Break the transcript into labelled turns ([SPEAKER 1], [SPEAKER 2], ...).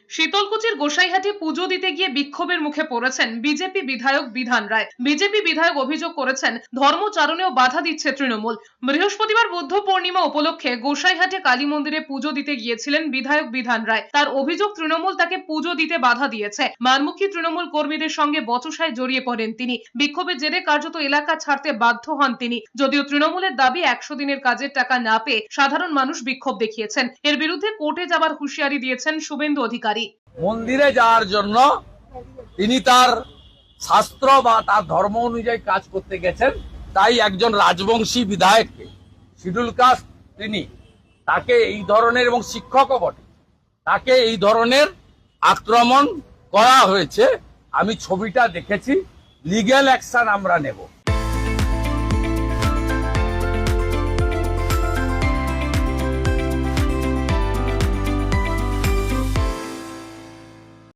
[SPEAKER 1] শীতলকুচির গোসাইহাটে পুজো দিতে গিয়ে বিক্ষোভের মুখে পড়েছেন বিজেপি বিধায়ক বিধান রায়। বিজেপি বিধায়ক অভিযোগ করেছেন ধর্মচারণেও বাধা দিচ্ছে তৃণমূল। বৃহস্পতিবার বুদ্ধ পূর্ণিমা উপলক্ষে গোসাইহাটে কালী মন্দিরে পুজো দিতে গিয়েছিলেন বিধায়ক বিধান রায়। তার অভিযোগ তৃণমূল তাকে পুজো দিতে বাধা দিয়েছে। মারমুখী তৃণমূল কর্মীদের সঙ্গে বচসায় জড়িয়ে পড়েন তিনি। বিক্ষোভের জেরে কার্যত এলাকা ছাড়তে বাধ্য হন তিনি। যদিও তৃণমূলের দাবি 100 দিনের কাজের টাকা না পেয়ে সাধারণ মানুষ বিক্ষোভ দেখিয়েছেন। এর বিরুদ্ধে কোর্টে যাবার হুঁশিয়ারি দিয়েছেন শুভেন্দু অধিকারী।
[SPEAKER 2] মন্দিরে যাওয়ার জন্য তিনি তার শাস্ত্র বা তার ধর্ম অনুযায়ী কাজ করতে গেছেন, তাই একজন রাজবংশী বিধায়ককে, শিডিউল কাস্ট তিনি, তাকে এই ধরনের, এবং শিক্ষকও বটে, তাকে এই ধরনের আক্রমণ করা হয়েছে। আমি ছবিটা দেখেছি, লিগ্যাল অ্যাকশন আমরা নেব।